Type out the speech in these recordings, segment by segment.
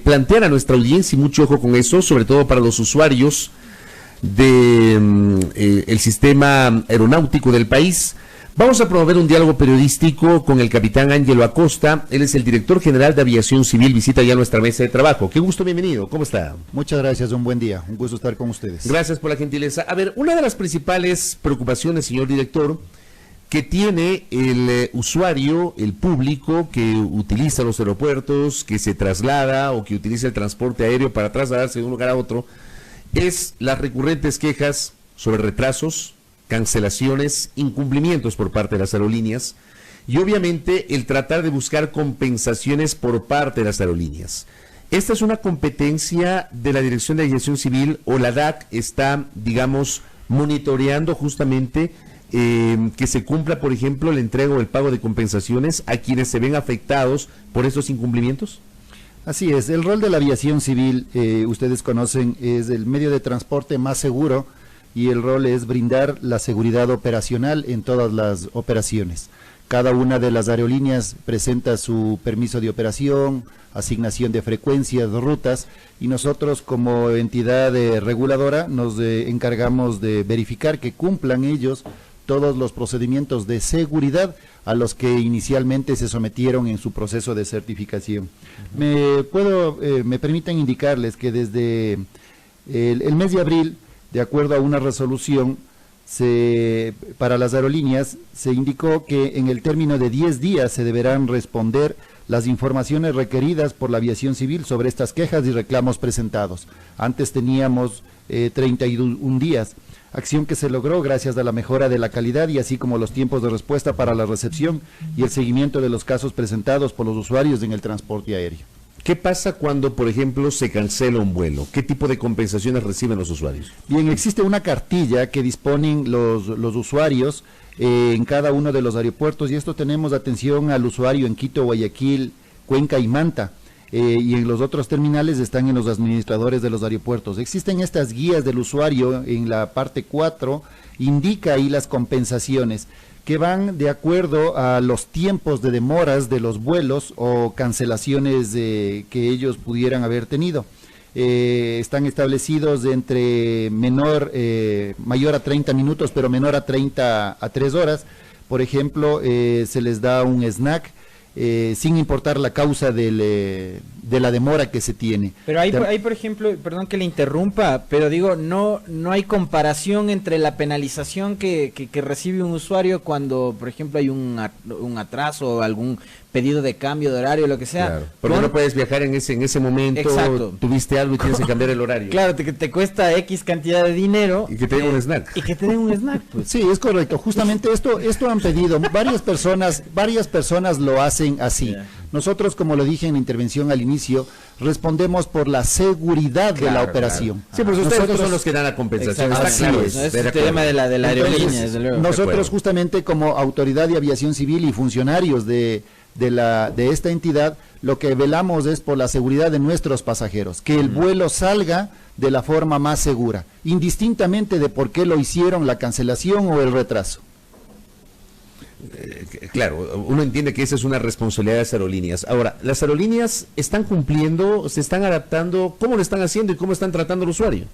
plantear a nuestra audiencia, y mucho ojo con eso, sobre todo para los usuarios de el sistema aeronáutico del país. Vamos a promover un diálogo periodístico con el capitán Ángelo Acosta. Él es el director general de Aviación Civil. Visita ya nuestra mesa de trabajo. Qué gusto, bienvenido. ¿Cómo está? Muchas gracias, un buen día. Un gusto estar con ustedes. Gracias por la gentileza. A ver, una de las principales preocupaciones, señor director, que tiene el usuario, el público que utiliza los aeropuertos, que se traslada o que utiliza el transporte aéreo para trasladarse de un lugar a otro, es las recurrentes quejas sobre retrasos, cancelaciones, incumplimientos por parte de las aerolíneas y obviamente el tratar de buscar compensaciones por parte de las aerolíneas. ¿Esta es una competencia de la Dirección de Aviación Civil o la DAC está, digamos, monitoreando justamente que se cumpla, por ejemplo, el entrega o el pago de compensaciones a quienes se ven afectados por estos incumplimientos? Así es, el rol de la aviación civil, ustedes conocen, es el medio de transporte más seguro y el rol es brindar la seguridad operacional en todas las operaciones. Cada una de las aerolíneas presenta su permiso de operación, asignación de frecuencias, rutas, y nosotros como entidad reguladora nos encargamos de verificar que cumplan ellos todos los procedimientos de seguridad a los que inicialmente se sometieron en su proceso de certificación. Me permiten indicarles que desde el mes de abril, de acuerdo a una resolución, para las aerolíneas se indicó que en el término de 10 días se deberán responder las informaciones requeridas por la aviación civil sobre estas quejas y reclamos presentados. Antes teníamos 31 días, acción que se logró gracias a la mejora de la calidad y así como los tiempos de respuesta para la recepción y el seguimiento de los casos presentados por los usuarios en el transporte aéreo. ¿Qué pasa cuando, por ejemplo, se cancela un vuelo? ¿Qué tipo de compensaciones reciben los usuarios? Bien, existe una cartilla que disponen los usuarios en cada uno de los aeropuertos y esto tenemos atención al usuario en Quito, Guayaquil, Cuenca y Manta. Y en los otros terminales están en los administradores de los aeropuertos. Existen estas guías del usuario en la parte 4, indica ahí las compensaciones que van de acuerdo a los tiempos de demoras de los vuelos o cancelaciones que ellos pudieran haber tenido. Están establecidos de entre mayor a 30 minutos, pero menor a 3 horas. Por ejemplo, se les da un snack, sin importar la causa de la demora que se tiene. Pero ahí, por ejemplo, perdón que le interrumpa, pero digo, no hay comparación entre la penalización que recibe un usuario cuando, por ejemplo, hay un atraso o algún pedido de cambio de horario, lo que sea. Claro, porque no puedes viajar en ese momento. Exacto. Tuviste algo y tienes que cambiar el horario. Claro, te cuesta X cantidad de dinero. Y que te den un snack. Y que te den un snack, pues. Sí, es correcto. Justamente esto han pedido. Varias personas lo hacen así. Yeah. Nosotros, como lo dije en la intervención al inicio, respondemos por la seguridad de la operación. Claro. Sí, pues ustedes son los que dan la compensación. Está claro. Es el tema de la aerolínea, desde luego. Nosotros justamente como autoridad de aviación civil y funcionarios de esta entidad, lo que velamos es por la seguridad de nuestros pasajeros, que el vuelo salga de la forma más segura, indistintamente de por qué lo hicieron, la cancelación o el retraso. Claro, uno entiende que esa es una responsabilidad de las aerolíneas. Ahora, ¿las aerolíneas están cumpliendo, se están adaptando? ¿Cómo lo están haciendo y cómo están tratando al usuario?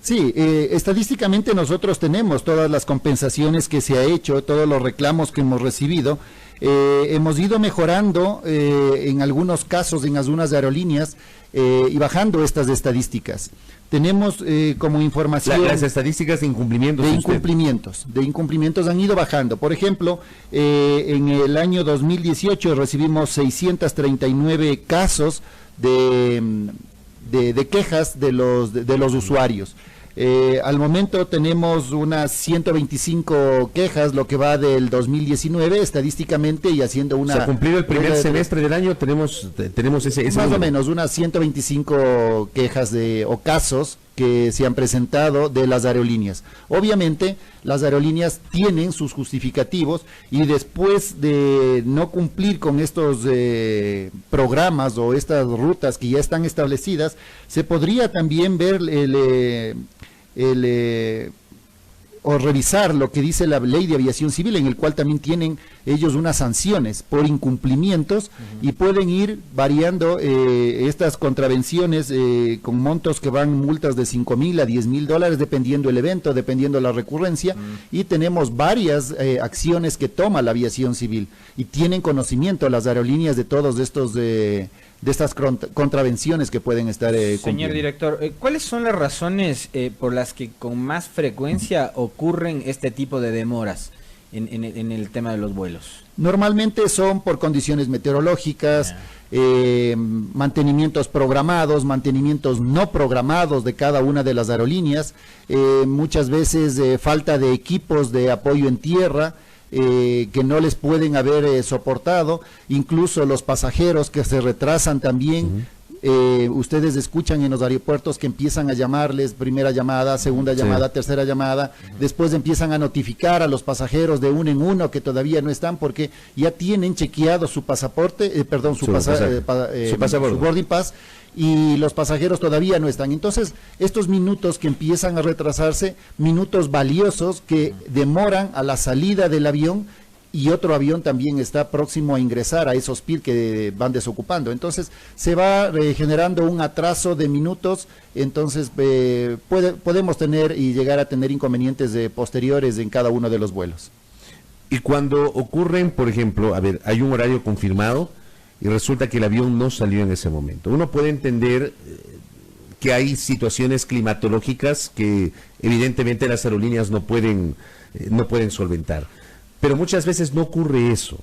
Sí, estadísticamente nosotros tenemos todas las compensaciones que se ha hecho, todos los reclamos que hemos recibido. Hemos ido mejorando en algunos casos, en algunas aerolíneas, y bajando estas estadísticas. Tenemos como información... Las estadísticas de incumplimientos. De incumplimientos han ido bajando. Por ejemplo, en el año 2018 recibimos 639 casos de quejas de los usuarios. Al momento tenemos unas 125 quejas, lo que va del 2019 estadísticamente y haciendo una... O sea, cumplido el primer semestre del año tenemos ese más número. O menos unas 125 quejas o casos que se han presentado de las aerolíneas. Obviamente las aerolíneas tienen sus justificativos y después de no cumplir con estos programas o estas rutas que ya están establecidas, se podría también ver o revisar lo que dice la ley de aviación civil, en el cual también tienen ellos unas sanciones por incumplimientos y pueden ir variando estas contravenciones con montos que van multas de $5,000 a $10,000 dependiendo el evento, dependiendo la recurrencia, y tenemos varias acciones que toma la aviación civil y tienen conocimiento las aerolíneas de todos estos de estas contravenciones que pueden estar cumpliendo. Señor director, ¿cuáles son las razones por las que con más frecuencia ocurren este tipo de demoras en el tema de los vuelos? Normalmente son por condiciones meteorológicas, mantenimientos programados, mantenimientos no programados de cada una de las aerolíneas, muchas veces falta de equipos de apoyo en tierra, que no les pueden haber soportado, incluso los pasajeros que se retrasan también. Ustedes escuchan en los aeropuertos que empiezan a llamarles primera llamada, segunda llamada, tercera llamada, después empiezan a notificar a los pasajeros de uno en uno que todavía no están porque ya tienen chequeado su pasaporte, su boarding pass, y los pasajeros todavía no están. Entonces, estos minutos que empiezan a retrasarse, minutos valiosos que demoran a la salida del avión, y otro avión también está próximo a ingresar a esos PIR que van desocupando. Entonces, se va generando un atraso de minutos, entonces podemos tener y llegar a tener inconvenientes posteriores en cada uno de los vuelos. Y cuando ocurren, por ejemplo, hay un horario confirmado, y resulta que el avión no salió en ese momento. Uno puede entender que hay situaciones climatológicas que evidentemente las aerolíneas no pueden solventar. Pero muchas veces no ocurre eso.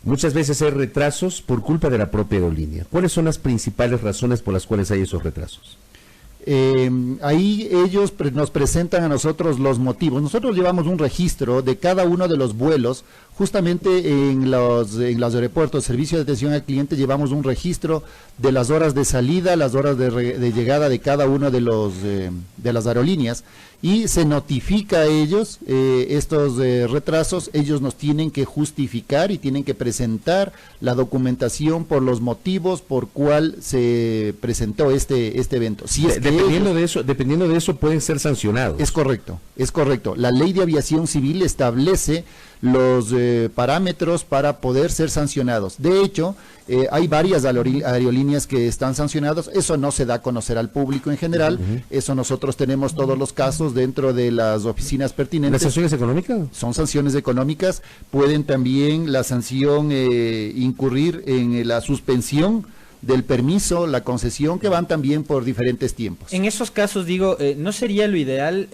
Muchas veces hay retrasos por culpa de la propia aerolínea. ¿Cuáles son las principales razones por las cuales hay esos retrasos? Ahí ellos nos presentan a nosotros los motivos. Nosotros llevamos un registro de cada uno de los vuelos, justamente en los aeropuertos, servicio de atención al cliente, llevamos un registro de las horas de salida, las horas de llegada de cada uno de las aerolíneas, y se notifica a ellos estos retrasos. Ellos nos tienen que justificar y tienen que presentar la documentación por los motivos por cual se presentó este evento. Si es dependiendo de eso pueden ser sancionados. Es correcto. La ley de aviación civil establece los parámetros para poder ser sancionados. De hecho, hay varias aerolíneas que están sancionadas. Eso no se da a conocer al público en general. Eso nosotros tenemos todos los casos dentro de las oficinas pertinentes. ¿Las sanciones económicas? Son sanciones económicas. Pueden también la sanción incurrir en la suspensión del permiso, la concesión, que van también por diferentes tiempos. En esos casos, digo, ¿no sería lo ideal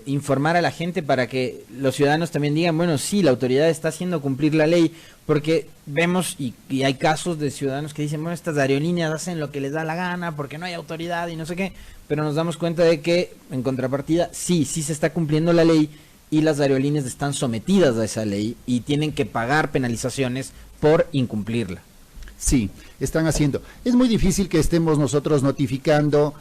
informar a la gente para que los ciudadanos también digan, bueno, sí, la autoridad está haciendo cumplir la ley? Porque vemos y hay casos de ciudadanos que dicen, bueno, estas aerolíneas hacen lo que les da la gana porque no hay autoridad y no sé qué, pero nos damos cuenta de que, en contrapartida, sí se está cumpliendo la ley y las aerolíneas están sometidas a esa ley y tienen que pagar penalizaciones por incumplirla. Sí, están haciendo. Es muy difícil que estemos nosotros notificando,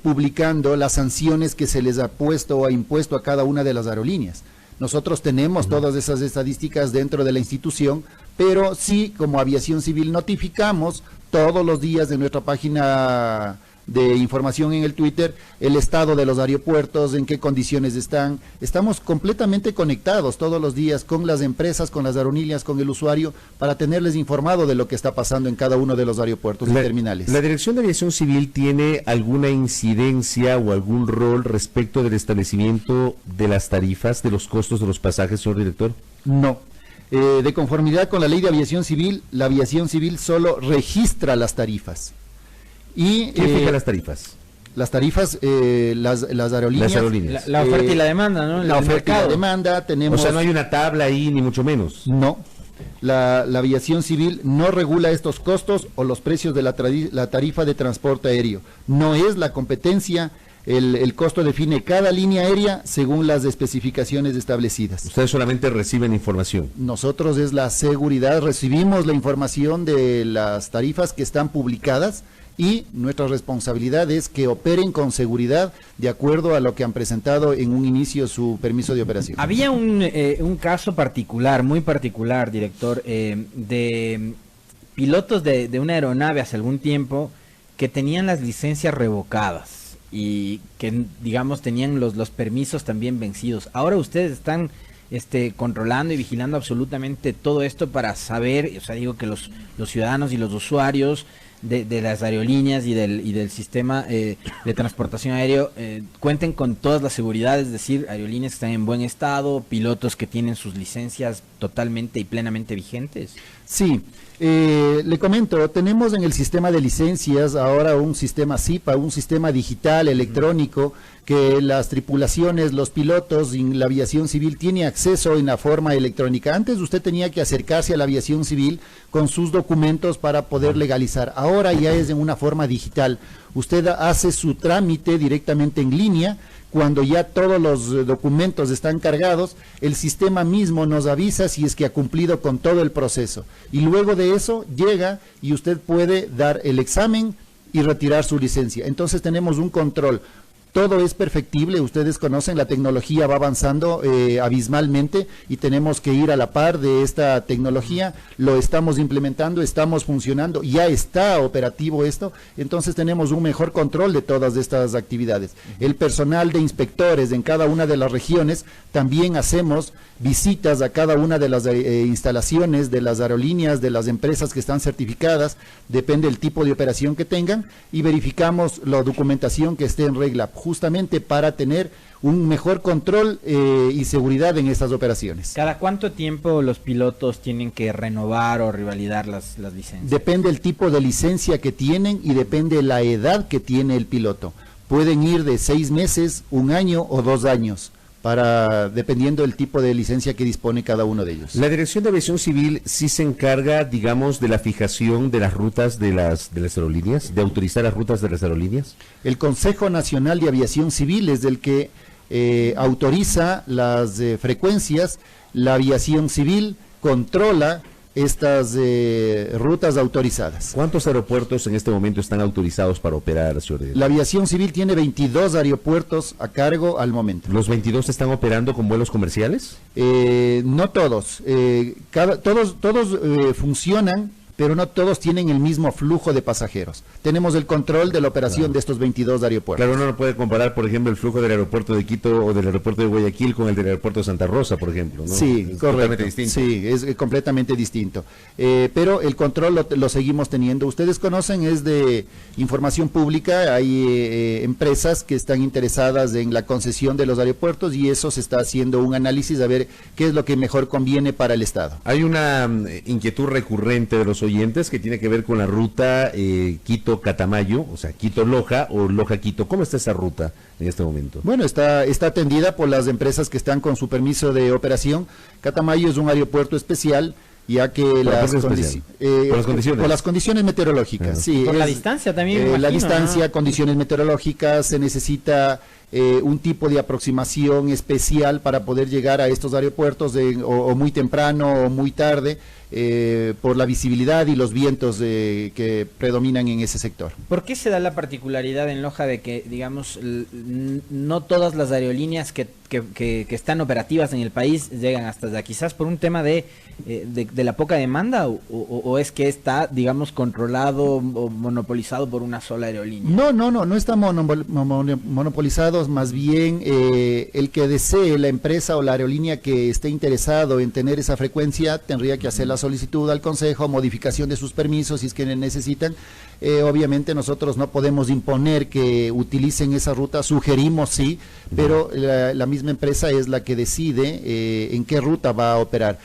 publicando las sanciones que se les ha puesto o ha impuesto a cada una de las aerolíneas. Nosotros tenemos todas esas estadísticas dentro de la institución, pero sí, como aviación civil, notificamos todos los días de nuestra página de información en el Twitter, el estado de los aeropuertos, en qué condiciones están. Estamos completamente conectados todos los días con las empresas, con las aerolíneas, con el usuario, para tenerles informado de lo que está pasando en cada uno de los aeropuertos y terminales. ¿La Dirección de Aviación Civil tiene alguna incidencia o algún rol respecto del establecimiento de las tarifas, de los costos de los pasajes, señor director? No. De conformidad con la ley de aviación civil, la aviación civil solo registra las tarifas. ¿Quién fija las tarifas? Las tarifas, las aerolíneas. La oferta y la demanda, ¿no? La oferta y la demanda, tenemos... O sea, no hay una tabla ahí, ni mucho menos. No. La aviación civil no regula estos costos o los precios de la tarifa de transporte aéreo. No es la competencia. El costo define cada línea aérea según las especificaciones establecidas. Ustedes solamente reciben información. Nosotros es la seguridad, recibimos la información de las tarifas que están publicadas y nuestra responsabilidad es que operen con seguridad de acuerdo a lo que han presentado en un inicio su permiso de operación. Había un caso particular, muy particular, director, de pilotos de una aeronave hace algún tiempo que tenían las licencias revocadas y que, digamos, tenían los permisos también vencidos. Ahora ustedes están controlando y vigilando absolutamente todo esto para saber, o sea, digo que los ciudadanos y los usuarios de las aerolíneas y del sistema de transportación aéreo cuenten con todas las seguridades, es decir, aerolíneas que están en buen estado, pilotos que tienen sus licencias totalmente y plenamente vigentes. Sí, le comento, tenemos en el sistema de licencias ahora un sistema SIPA, un sistema digital electrónico que las tripulaciones, los pilotos y la aviación civil tiene acceso en la forma electrónica. Antes usted tenía que acercarse a la aviación civil con sus documentos para poder legalizar. Ahora ya es en una forma digital. Usted hace su trámite directamente en línea. Cuando ya todos los documentos están cargados, el sistema mismo nos avisa si es que ha cumplido con todo el proceso. Y luego de eso llega y usted puede dar el examen y retirar su licencia. Entonces tenemos un control. Todo es perfectible, ustedes conocen, la tecnología va avanzando abismalmente y tenemos que ir a la par de esta tecnología, lo estamos implementando, estamos funcionando, ya está operativo esto, entonces tenemos un mejor control de todas estas actividades. El personal de inspectores en cada una de las regiones, también hacemos visitas a cada una de las instalaciones, de las aerolíneas, de las empresas que están certificadas, depende del tipo de operación que tengan, y verificamos la documentación que esté en regla, justamente para tener un mejor control y seguridad en estas operaciones. ¿Cada cuánto tiempo los pilotos tienen que renovar o revalidar las licencias? Depende el tipo de licencia que tienen y depende la edad que tiene el piloto. Pueden ir de 6 meses, 1 año o 2 años. Dependiendo del tipo de licencia que dispone cada uno de ellos. La Dirección de Aviación Civil sí se encarga, digamos, de la fijación de las rutas de las aerolíneas, de autorizar las rutas de las aerolíneas. El Consejo Nacional de Aviación Civil es el que autoriza las frecuencias, la aviación civil controla estas rutas autorizadas. ¿Cuántos aeropuertos en este momento están autorizados para operar, señor director? La aviación civil tiene 22 aeropuertos a cargo al momento. ¿Los 22 están operando con vuelos comerciales? No todos. Todos funcionan, pero no todos tienen el mismo flujo de pasajeros. Tenemos el control de la operación de estos 22 aeropuertos. Claro, uno no puede comparar, por ejemplo, el flujo del aeropuerto de Quito o del aeropuerto de Guayaquil con el del aeropuerto de Santa Rosa, por ejemplo, ¿no? Sí, es correcto. Completamente distinto. Sí, es completamente distinto. Pero el control lo seguimos teniendo. Ustedes conocen, es de información pública, hay empresas que están interesadas en la concesión de los aeropuertos y eso se está haciendo un análisis a ver qué es lo que mejor conviene para el Estado. Hay una inquietud recurrente de los oyentes que tiene que ver con la ruta Quito-Catamayo, o sea, Quito-Loja o Loja-Quito. ¿Cómo está esa ruta en este momento? Bueno, está atendida por las empresas que están con su permiso de operación. Catamayo es un aeropuerto especial, ya que por las condiciones meteorológicas. Sí, por la distancia también. La distancia, condiciones meteorológicas, se necesita un tipo de aproximación especial para poder llegar a estos aeropuertos o muy temprano o muy tarde, por la visibilidad y los vientos que predominan en ese sector. ¿Por qué se da la particularidad en Loja de que, digamos, no todas las aerolíneas que están operativas en el país llegan hasta allá? Quizás por un tema de la poca demanda o es que está, digamos, controlado o monopolizado por una sola aerolínea. No está monopolizado, más bien el que desee, la empresa o la aerolínea que esté interesado en tener esa frecuencia tendría que hacer la solicitud al Consejo, modificación de sus permisos si es que necesitan. Obviamente nosotros no podemos imponer que utilicen esa ruta, sugerimos sí, pero la misma empresa es la que decide en qué ruta va a operar.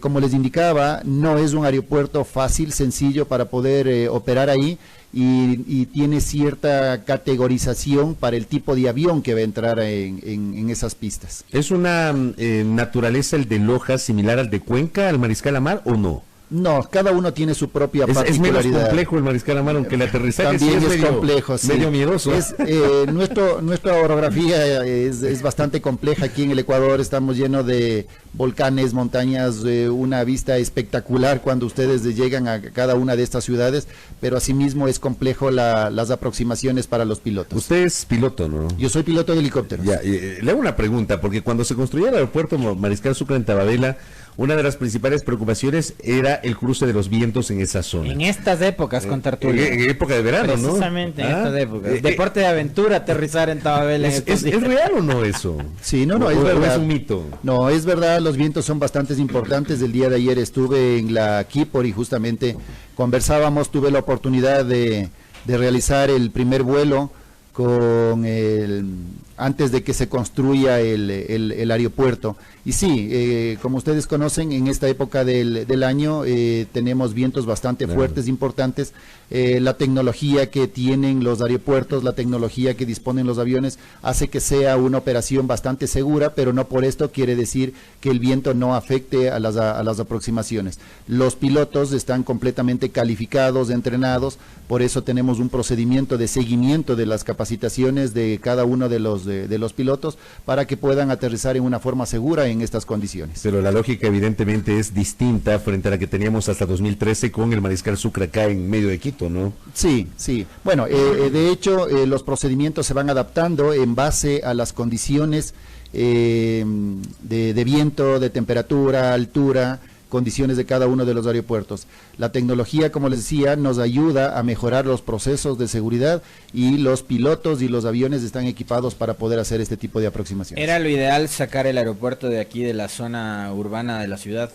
Como les indicaba, no es un aeropuerto fácil, sencillo para poder operar ahí y tiene cierta categorización para el tipo de avión que va a entrar en esas pistas. ¿Es una naturaleza el de Loja similar al de Cuenca, al Mariscal Amar o no? No, cada uno tiene su propia particularidad. Es menos complejo el Mariscal Amar, aunque el aterrizaje también sí es medio complejo, sí. Medio miedoso. Nuestra orografía es bastante compleja. Aquí en el Ecuador estamos llenos de volcanes, montañas, una vista espectacular cuando ustedes llegan a cada una de estas ciudades, pero asimismo es complejo las aproximaciones para los pilotos. Usted es piloto, ¿no? Yo soy piloto de helicópteros. Ya, le hago una pregunta, porque cuando se construyó el aeropuerto Mariscal Sucre en Tababela, una de las principales preocupaciones era el cruce de los vientos en esa zona. En estas épocas, con Tertulio. En época de verano, ¿no? Precisamente en estas épocas. Deporte de aventura, aterrizar en Tababela. ¿Es real o no eso? Sí, no, es ¿O verdad. es un mito? No, es verdad, los vientos son bastante importantes. El día de ayer estuve en la Kipor y justamente conversábamos, tuve la oportunidad de realizar el primer vuelo antes de que se construya el aeropuerto. Y sí, como ustedes conocen, en esta época del año tenemos vientos bastante fuertes, importantes. La tecnología que tienen los aeropuertos, la tecnología que disponen los aviones, hace que sea una operación bastante segura, pero no por esto quiere decir que el viento no afecte a las aproximaciones. Los pilotos están completamente calificados, entrenados, por eso tenemos un procedimiento de seguimiento de las capacitaciones de cada uno de los pilotos para que puedan aterrizar en una forma segura en estas condiciones. Pero la lógica evidentemente es distinta frente a la que teníamos hasta 2013 con el Mariscal Sucre acá en medio de Quito, ¿no? Sí. Bueno, de hecho, los procedimientos se van adaptando en base a las condiciones de viento, de temperatura, altura, condiciones de cada uno de los aeropuertos. La tecnología, como les decía, nos ayuda a mejorar los procesos de seguridad y los pilotos y los aviones están equipados para poder hacer este tipo de aproximaciones. ¿Era lo ideal sacar el aeropuerto de aquí, de la zona urbana de la ciudad?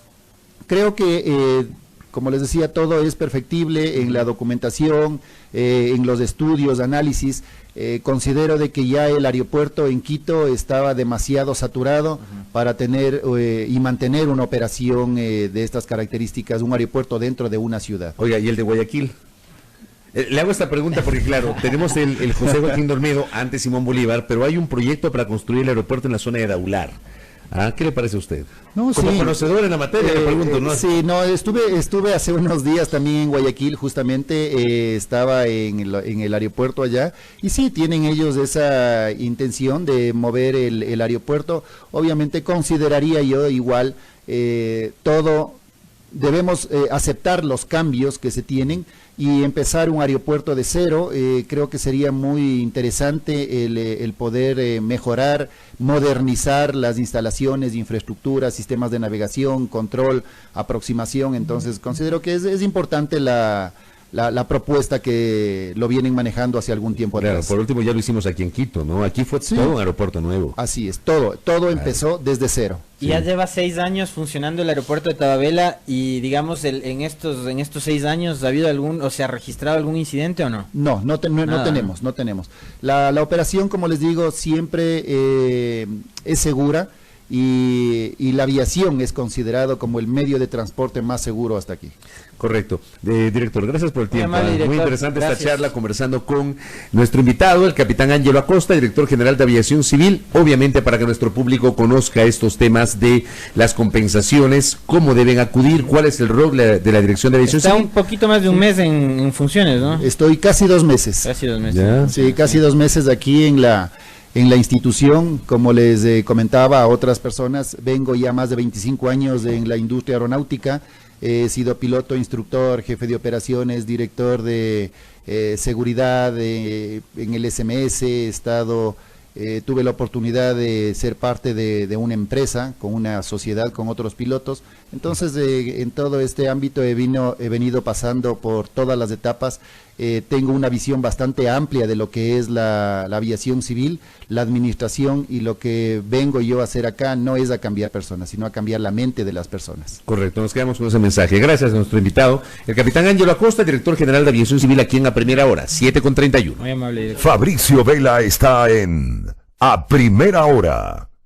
Creo que, como les decía, todo es perfectible en la documentación, en los estudios, análisis. Considero de que ya el aeropuerto en Quito estaba demasiado saturado para tener y mantener una operación de estas características, un aeropuerto dentro de una ciudad. Oiga, ¿y el de Guayaquil? Le hago esta pregunta porque, claro, tenemos el José Joaquín Dormedo, antes Simón Bolívar, pero hay un proyecto para construir el aeropuerto en la zona de Daular. ¿Qué le parece a usted? No, Como sí. conocedor en la materia, le pregunto, ¿no? Sí, no, estuve hace unos días también en Guayaquil, justamente estaba en el aeropuerto allá, y sí, tienen ellos esa intención de mover el aeropuerto. Obviamente consideraría yo igual, debemos aceptar los cambios que se tienen y empezar un aeropuerto de cero. Creo que sería muy interesante el poder mejorar, modernizar las instalaciones, infraestructuras, sistemas de navegación, control, aproximación. Entonces considero que es importante la propuesta que lo vienen manejando hace algún tiempo Claro, atrás. por último ya lo hicimos aquí en Quito, ¿no? Aquí fue todo un aeropuerto nuevo. Así es, todo empezó desde cero. Y ya lleva 6 años funcionando el aeropuerto de Tababela y digamos en estos 6 años ¿ha habido se ha registrado algún incidente o no? No tenemos. La operación, como les digo, siempre es segura y la aviación es considerado como el medio de transporte más seguro hasta aquí. Correcto. Director, gracias por el tiempo. Muy amable, director. Muy interesante Gracias. esta charla conversando con nuestro invitado, el capitán Ángelo Acosta, director general de Aviación Civil, obviamente para que nuestro público conozca estos temas de las compensaciones, cómo deben acudir, cuál es el rol de la Dirección de Aviación Está Civil. un poquito más de un mes en funciones, ¿no? Estoy casi 2 meses. Casi 2 meses. Ya. Sí, casi 2 meses aquí en la institución. Como les comentaba a otras personas, vengo ya más de 25 años en la industria aeronáutica. He sido piloto, instructor, jefe de operaciones, director de seguridad en el SMS, tuve la oportunidad de ser parte de una empresa, con una sociedad, con otros pilotos. Entonces, en todo este ámbito he venido pasando por todas las etapas. Tengo una visión bastante amplia de lo que es la aviación civil, la administración, y lo que vengo yo a hacer acá no es a cambiar personas, sino a cambiar la mente de las personas. Correcto, nos quedamos con ese mensaje. Gracias a nuestro invitado, el capitán Ángelo Acosta, director general de Aviación Civil, aquí en A Primera Hora, 7:31. Muy amable, director. Fabricio Vela está en A Primera Hora.